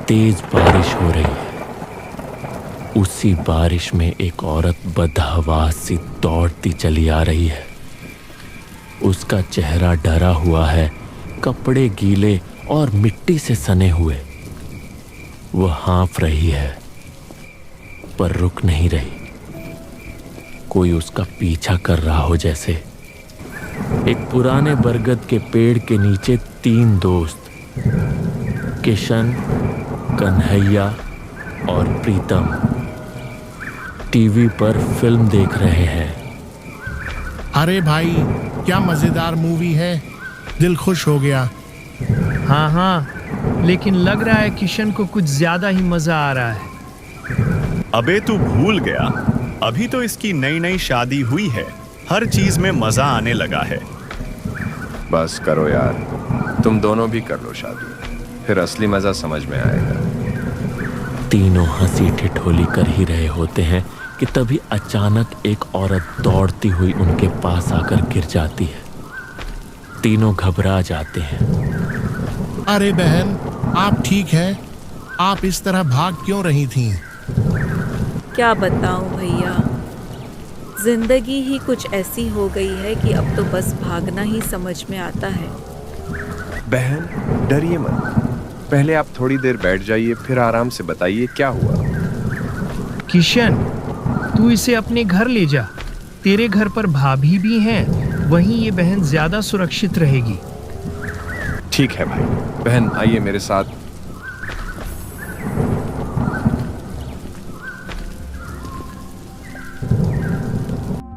तेज बारिश हो रही है। उसी बारिश में एक औरत बदहवास सी दौड़ती चली आ रही है। उसका चेहरा डरा हुआ है, कपड़े गीले और मिट्टी से सने हुए। वह हाँफ रही है पर रुक नहीं रही, कोई उसका पीछा कर रहा हो जैसे। एक पुराने बरगद के पेड़ के नीचे 3 दोस्त, किशन, कन्हैया और प्रीतम, टीवी पर फिल्म देख रहे हैं। अरे भाई, क्या मजेदार मूवी है, दिल खुश हो गया। हाँ हाँ, लेकिन लग रहा है किशन को कुछ ज्यादा ही मजा आ रहा है। अबे तू भूल गया, अभी तो इसकी नई नई शादी हुई है, हर चीज में मजा आने लगा है। बस करो यार, तुम दोनों भी कर लो शादी, फिर असली मजा समझ में आएगा। तीनों हंसी ठिठोली कर ही रहे होते हैं कि तभी अचानक एक औरत दौड़ती हुई उनके पास आकर गिर जाती है। तीनों घबरा जाते हैं। अरे बहन, आप ठीक हैं? आप इस तरह भाग क्यों रही थीं? क्या बताऊं भैया, जिंदगी ही कुछ ऐसी हो गई है कि अब तो बस भागना ही समझ में आता है। बहन डरिए मत, पहले आप थोड़ी देर बैठ जाइए, फिर आराम से बताइए क्या हुआ। किशन, तू इसे अपने घर ले जा, तेरे घर पर भाभी भी हैं, वहीं ये बहन ज्यादा सुरक्षित रहेगी। ठीक है भाई, बहन आइए मेरे साथ।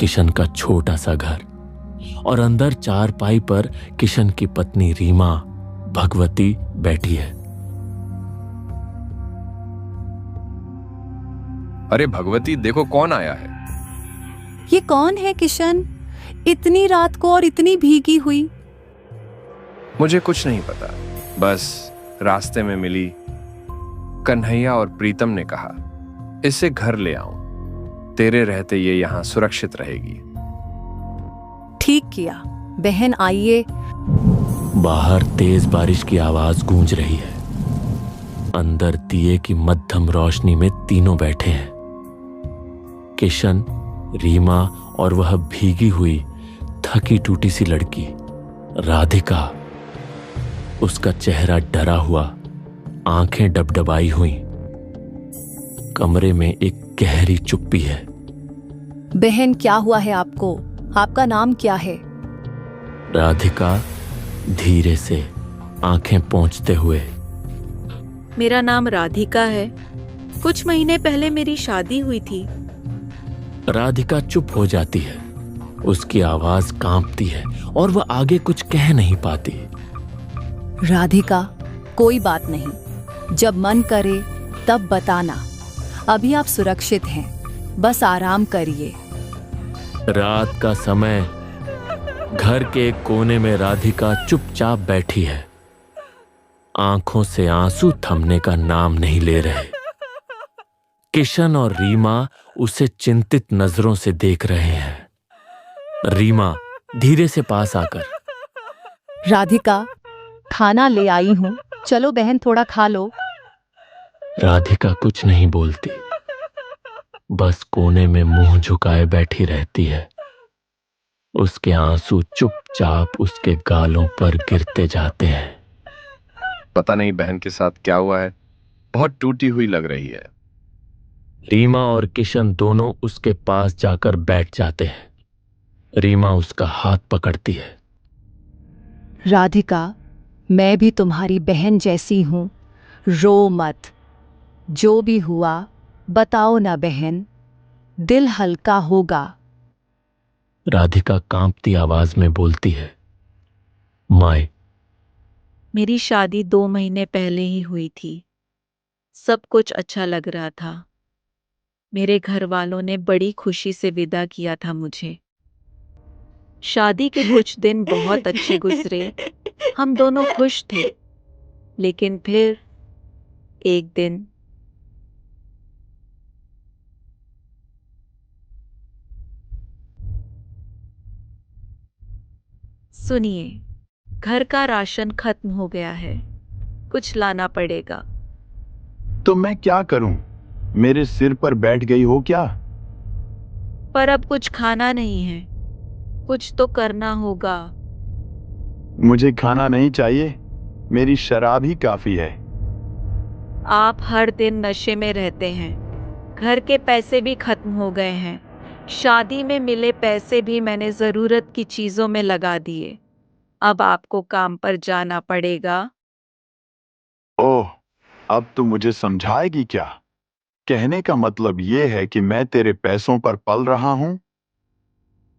किशन का छोटा सा घर और अंदर चारपाई पर किशन की पत्नी रीमा, भगवती बैठी है। अरे भगवती, देखो कौन आया है। ये कौन है किशन? इतनी रात को और इतनी भीगी हुई। मुझे कुछ नहीं पता, बस रास्ते में मिली। कन्हैया और प्रीतम ने कहा इसे घर ले आऊं, तेरे रहते ये यहां सुरक्षित रहेगी। ठीक किया। बहन आइए। बाहर तेज बारिश की आवाज गूंज रही है। अंदर दिए की मध्यम रोशनी में तीनों बैठे हैं, किशन, रीमा और वह भीगी हुई थकी टूटी सी लड़की राधिका। उसका चेहरा डरा हुआ, आंखें डबडबाई हुई। कमरे में एक गहरी चुप्पी है। बहन, क्या हुआ है आपको? आपका नाम क्या है? राधिका धीरे से आंखें पोंछते हुए। मेरा नाम राधिका है, कुछ महीने पहले मेरी शादी हुई थी। राधिका चुप हो जाती है, उसकी आवाज कांपती है और वह आगे कुछ कह नहीं पाती। राधिका, कोई बात नहीं, जब मन करे तब बताना। अभी आप सुरक्षित हैं, बस आराम करिए। रात का समय, घर के एक कोने में राधिका चुपचाप बैठी है। आंखों से आंसू थमने का नाम नहीं ले रहे। किशन और रीमा उसे चिंतित नजरों से देख रहे हैं। रीमा धीरे से पास आकर, राधिका, खाना ले आई हूँ, चलो बहन थोड़ा खा लो। राधिका कुछ नहीं बोलती, बस कोने में मुंह झुकाए बैठी रहती है। उसके आंसू चुपचाप उसके गालों पर गिरते जाते हैं। पता नहीं बहन के साथ क्या हुआ है, बहुत टूटी हुई लग रही है। रीमा और किशन दोनों उसके पास जाकर बैठ जाते हैं। रीमा उसका हाथ पकड़ती है। राधिका, मैं भी तुम्हारी बहन जैसी हूँ, रो मत। जो भी हुआ बताओ ना बहन, दिल हल्का होगा। राधिका कांपती आवाज में बोलती है, माए, मेरी शादी 2 महीने पहले ही हुई थी। सब कुछ अच्छा लग रहा था। मेरे घर वालों ने बड़ी खुशी से विदा किया था मुझे। शादी के कुछ दिन बहुत अच्छे गुजरे, हम दोनों खुश थे। लेकिन फिर एक दिन सुनिए, घर का राशन खत्म हो गया है, कुछ लाना पड़ेगा। तो मैं क्या करूं? मेरे सिर पर बैठ गई हो क्या? पर अब कुछ खाना नहीं है, कुछ तो करना होगा। मुझे खाना नहीं चाहिए, मेरी शराब ही काफी है। आप हर दिन नशे में रहते हैं, घर के पैसे भी खत्म हो गए हैं, शादी में मिले पैसे भी मैंने जरूरत की चीजों में लगा दिए। अब आपको काम पर जाना पड़ेगा। ओह, अब तू मुझे समझाएगी क्या? कहने का मतलब ये है कि मैं तेरे पैसों पर पल रहा हूं?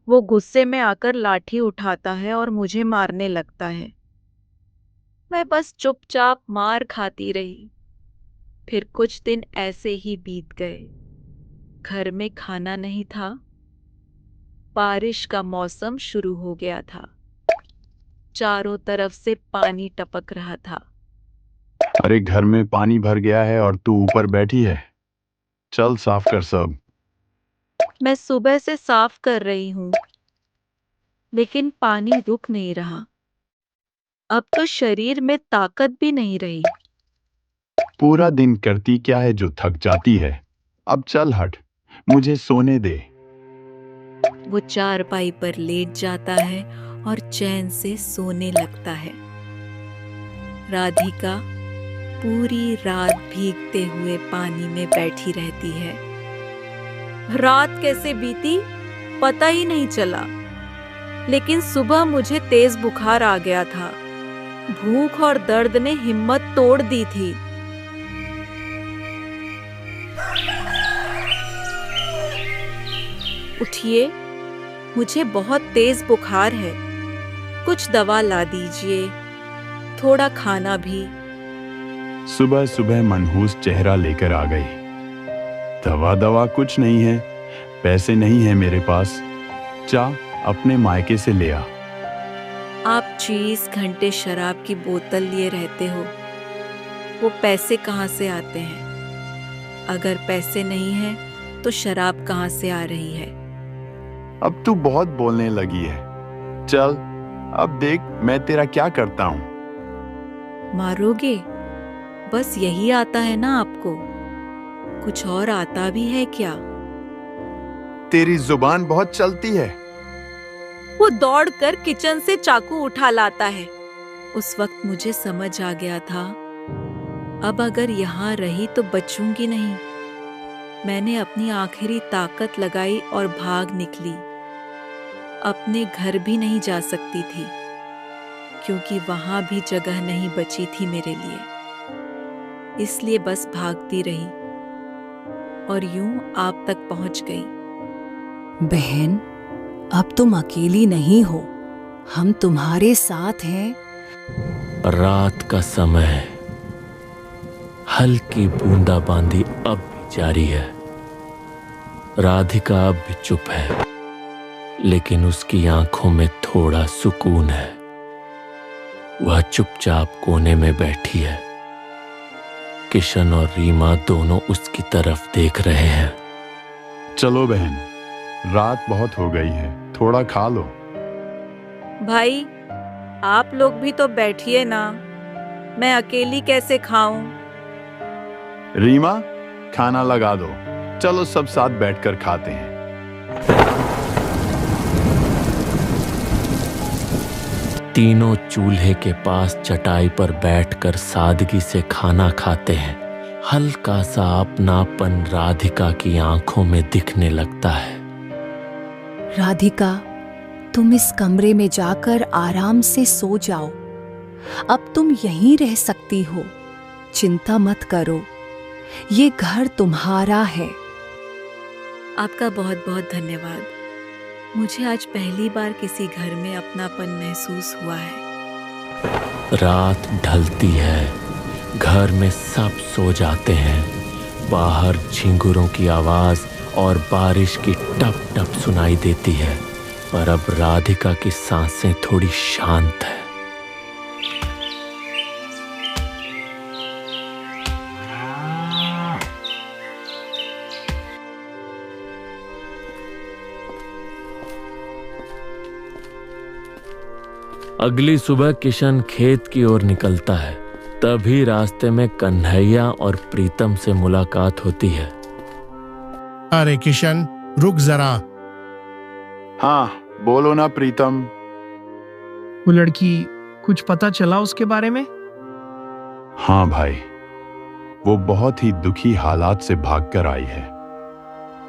वो गुस्से में आकर लाठी उठाता है और मुझे मारने लगता है। मैं बस चुपचाप मार खाती रही। फिर कुछ दिन ऐसे ही बीत गए। घर में खाना नहीं था। बारिश का मौसम शुरू हो गया था। चारों तरफ से पानी टपक रहा था। अरे, घर में पानी भर गया है और तू ऊपर बैठी है। चल साफ कर सब। मैं सुबह से साफ कर रही हूँ, लेकिन पानी रुक नहीं रहा। अब तो शरीर में ताकत भी नहीं रही। पूरा दिन करती क्या है जो थक जाती है? अब चल हट, मुझे सोने दे। वो चारपाई पर लेट जाता है और चैन से सोने लगता है। राधिका पूरी रात भीगते हुए पानी में बैठी रहती है। रात कैसे बीती पता ही नहीं चला, लेकिन सुबह मुझे तेज बुखार आ गया था। भूख और दर्द ने हिम्मत तोड़ दी थी। उठिए, मुझे बहुत तेज बुखार है। कुछ दवा ला दीजिए, थोड़ा खाना भी। सुबह सुबह मनहूस चेहरा लेकर आ गई। दवा कुछ नहीं है, पैसे नहीं है मेरे पास। जा अपने मायके से ले आ। आप 20 घंटे शराब की बोतल लिए रहते हो, वो पैसे कहाँ से आते हैं? अगर पैसे नहीं हैं, तो शराब कहाँ से आ रही है? अब तू बहुत बोलने लगी है। चल, अब देख मैं तेरा क्या करता हूँ। मारोगे? बस यही आता है ना आपको? कुछ और आता भी है क्या? तेरी जुबान बहुत चलती है। वो दौड़कर किचन से चाकू उठा लाता है। उस वक्त मुझे समझ आ गया था, अब अगर यहाँ रही तो बचूंगी नहीं। मैंने अपनी आखिरी ताकत लगाई और भाग निकली। अपने घर भी नहीं जा सकती थी, क्योंकि वहां भी जगह नहीं बची थी मेरे लिए। इसलिए बस भागती रही और यूं आप तक पहुंच गई। बहन, अब तुम अकेली नहीं हो, हम तुम्हारे साथ हैं। रात का समय है। हल्की बूंदाबांदी अब भी जारी है। राधिका अब भी चुप है, लेकिन उसकी आंखों में थोड़ा सुकून है। वह चुपचाप कोने में बैठी है। किशन और रीमा दोनों उसकी तरफ देख रहे हैं। चलो बहन, रात बहुत हो गई है, थोड़ा खा लो। भाई, आप लोग भी तो बैठिए ना, मैं अकेली कैसे खाऊं? रीमा, खाना लगा दो। चलो सब साथ बैठकर खाते हैं। तीनों चूल्हे के पास चटाई पर बैठकर सादगी से खाना खाते हैं। हल्का सा अपनापन राधिका की आंखों में दिखने लगता है। राधिका, तुम इस कमरे में जाकर आराम से सो जाओ। अब तुम यहीं रह सकती हो, चिंता मत करो, ये घर तुम्हारा है। आपका बहुत बहुत धन्यवाद। मुझे आज पहली बार किसी घर में अपनापन महसूस हुआ है। रात ढलती है, घर में सब सो जाते हैं। बाहर झिंगुरों की आवाज और बारिश की टप टप सुनाई देती है, पर अब राधिका की सांसें थोड़ी शांत है। अगली सुबह किशन खेत की ओर निकलता है। तभी रास्ते में कन्हैया और प्रीतम से मुलाकात होती है। अरे किशन, रुक जरा। हाँ, बोलो ना प्रीतम। वो लड़की, कुछ पता चला उसके बारे में? हाँ भाई, वो बहुत ही दुखी हालात से भागकर आई है।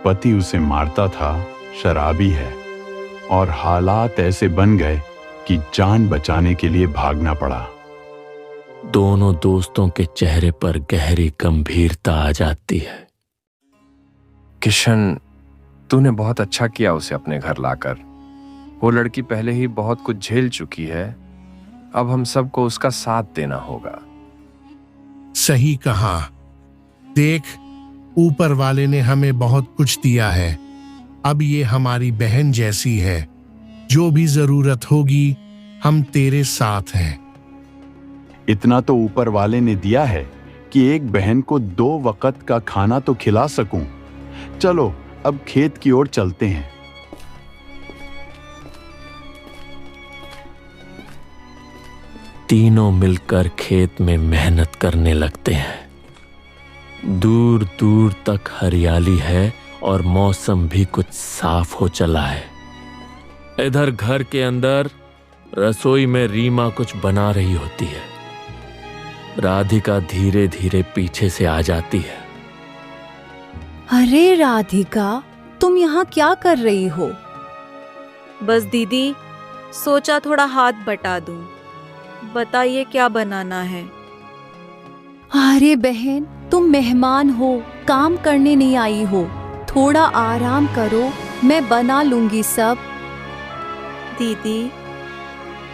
पति उसे मारता था, शराबी है, और हालात ऐसे बन गए कि जान बचाने के लिए भागना पड़ा। दोनों दोस्तों के चेहरे पर गहरी गंभीरता आ जाती है। किशन, तूने बहुत अच्छा किया उसे अपने घर लाकर। वो लड़की पहले ही बहुत कुछ झेल चुकी है, अब हम सबको उसका साथ देना होगा। सही कहा। देख, ऊपर वाले ने हमें बहुत कुछ दिया है, अब ये हमारी बहन जैसी है। जो भी जरूरत होगी हम तेरे साथ हैं। इतना तो ऊपर वाले ने दिया है कि एक बहन को 2 वक्त का खाना तो खिला सकूं। चलो अब खेत की ओर चलते हैं। तीनों मिलकर खेत में मेहनत करने लगते हैं। दूर दूर तक हरियाली है और मौसम भी कुछ साफ हो चला है। इधर घर के अंदर रसोई में रीमा कुछ बना रही होती है। राधिका धीरे धीरे पीछे से आ जाती है। अरे राधिका, तुम यहाँ क्या कर रही हो? बस दीदी, सोचा थोड़ा हाथ बटा दूं। बताइए क्या बनाना है? अरे बहन, तुम मेहमान हो, काम करने नहीं आई हो। थोड़ा आराम करो, मैं बना लूंगी सब। दीदी,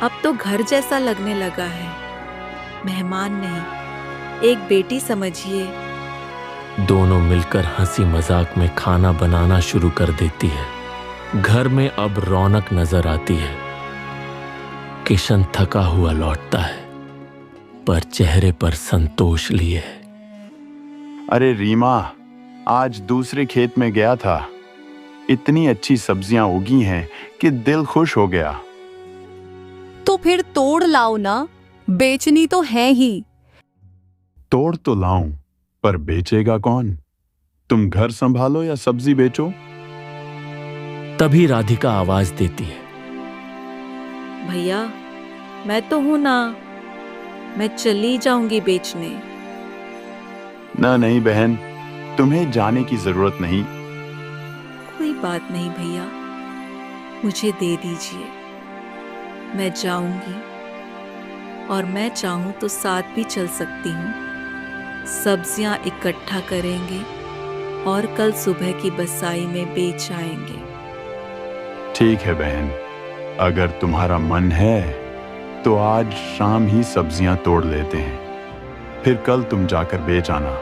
अब तो घर जैसा लगने लगा है, मेहमान नहीं, एक बेटी समझिए। दोनों मिलकर हंसी मजाक में खाना बनाना शुरू कर देती है। घर में अब रौनक नजर आती है। किशन थका हुआ लौटता है, पर चेहरे पर संतोष लिए है। अरे रीमा, आज दूसरे खेत में गया था। इतनी अच्छी सब्जियां उगी हैं कि दिल खुश हो गया। तो फिर तोड़ लाओ ना, बेचनी तो है ही। तोड़ तो लाऊं, पर बेचेगा कौन? तुम घर संभालो या सब्जी बेचो। तभी राधिका आवाज देती है। भैया, मैं तो हूं ना, मैं चली जाऊंगी बेचने। ना नहीं बहन, तुम्हें जाने की जरूरत नहीं। कोई बात नहीं भैया, मुझे दे दीजिए, मैं जाऊंगी। और मैं चाहूं तो साथ भी चल सकती हूँ। सब्जियां इकट्ठा करेंगे और कल सुबह की बसाई में बेच आएंगे। ठीक है बहन, अगर तुम्हारा मन है तो आज शाम ही सब्जियां तोड़ लेते हैं, फिर कल तुम जाकर बेच आना।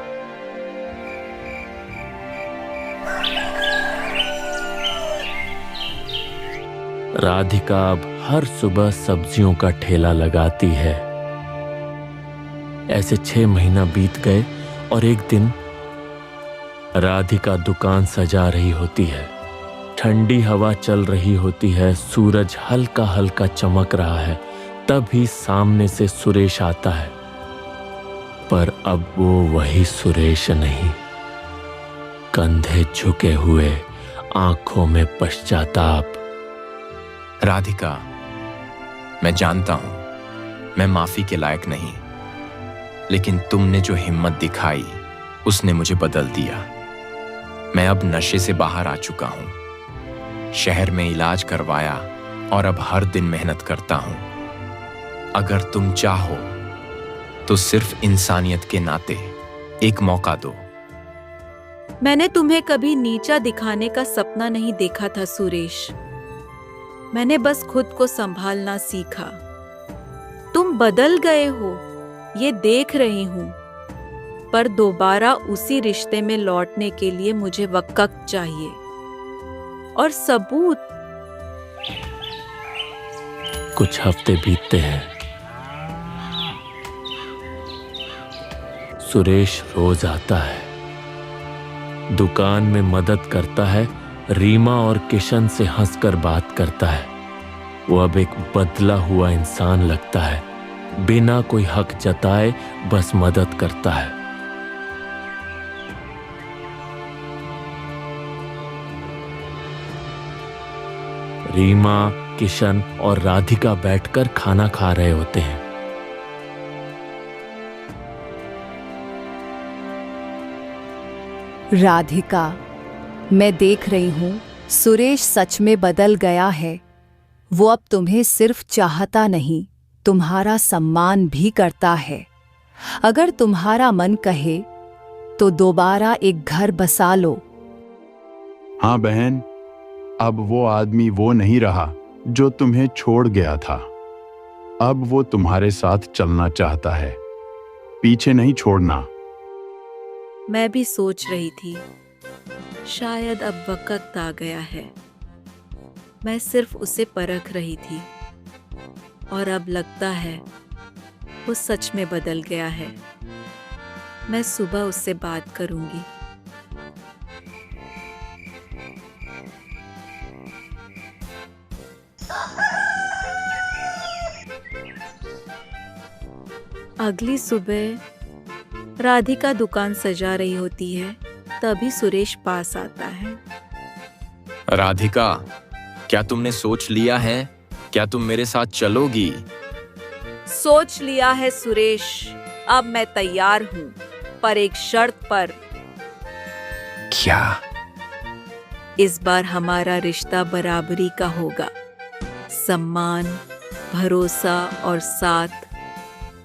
राधिका अब हर सुबह सब्जियों का ठेला लगाती है। ऐसे 6 महीना बीत गए और एक दिन राधिका दुकान सजा रही होती है। ठंडी हवा चल रही होती है, सूरज हल्का हल्का चमक रहा है। तभी सामने से सुरेश आता है, पर अब वो वही सुरेश नहीं। कंधे झुके हुए, आंखों में पश्चाताप। राधिका, मैं जानता हूं मैं माफी के लायक नहीं, लेकिन तुमने जो हिम्मत दिखाई उसने मुझे बदल दिया। मैं अब नशे से बाहर आ चुका हूं, शहर में इलाज करवाया और अब हर दिन मेहनत करता हूं। अगर तुम चाहो तो सिर्फ इंसानियत के नाते एक मौका दो। मैंने तुम्हें कभी नीचा दिखाने का सपना नहीं देखा था सुरेश। मैंने बस खुद को संभालना सीखा। तुम बदल गए हो, ये देख रही हूं, पर दोबारा उसी रिश्ते में लौटने के लिए मुझे वक्त चाहिए और सबूत। कुछ हफ्ते बीतते हैं। सुरेश रोज आता है, दुकान में मदद करता है, रीमा और किशन से हंसकर बात करता है। वो अब एक बदला हुआ इंसान लगता है। बिना कोई हक जताए बस मदद करता है। रीमा, किशन और राधिका बैठकर खाना खा रहे होते हैं। राधिका, मैं देख रही हूँ सुरेश सच में बदल गया है। वो अब तुम्हें सिर्फ चाहता नहीं, तुम्हारा सम्मान भी करता है। अगर तुम्हारा मन कहे तो दोबारा एक घर बसा लो। हाँ बहन, अब वो आदमी वो नहीं रहा जो तुम्हें छोड़ गया था। अब वो तुम्हारे साथ चलना चाहता है, पीछे नहीं छोड़ना। मैं भी सोच रही थी, शायद अब वक्त आ गया है। मैं सिर्फ उसे परख रही थी और अब लगता है वो सच में बदल गया है। मैं सुबह उससे बात करूंगी। अगली सुबह राधिका दुकान सजा रही होती है, तभी सुरेश पास आता है। राधिका, क्या तुमने सोच लिया है? क्या तुम मेरे साथ चलोगी? सोच लिया है सुरेश, अब मैं तैयार हूँ, पर एक शर्त पर। क्या? इस बार हमारा रिश्ता बराबरी का होगा। सम्मान, भरोसा और साथ,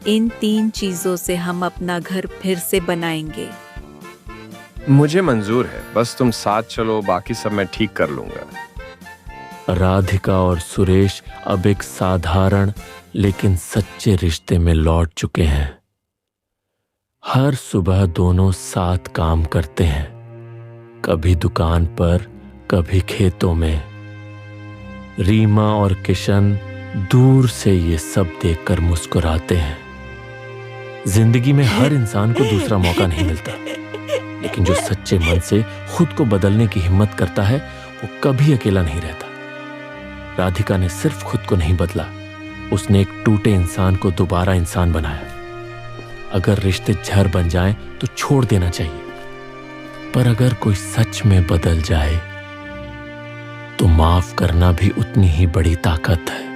इन 3 चीजों से हम अपना घर फिर से बनाएंगे। मुझे मंजूर है, बस तुम साथ चलो, बाकी सब मैं ठीक कर लूंगा। राधिका और सुरेश अब एक साधारण लेकिन सच्चे रिश्ते में लौट चुके हैं। हर सुबह दोनों साथ काम करते हैं, कभी दुकान पर, कभी खेतों में। रीमा और किशन दूर से ये सब देखकर मुस्कुराते हैं। जिंदगी में हर इंसान को दूसरा मौका नहीं मिलता, लेकिन जो सच्चे मन से खुद को बदलने की हिम्मत करता है वो कभी अकेला नहीं रहता। राधिका ने सिर्फ खुद को नहीं बदला, उसने एक टूटे इंसान को दोबारा इंसान बनाया। अगर रिश्ते जहर बन जाएं तो छोड़ देना चाहिए, पर अगर कोई सच में बदल जाए तो माफ करना भी उतनी ही बड़ी ताकत है।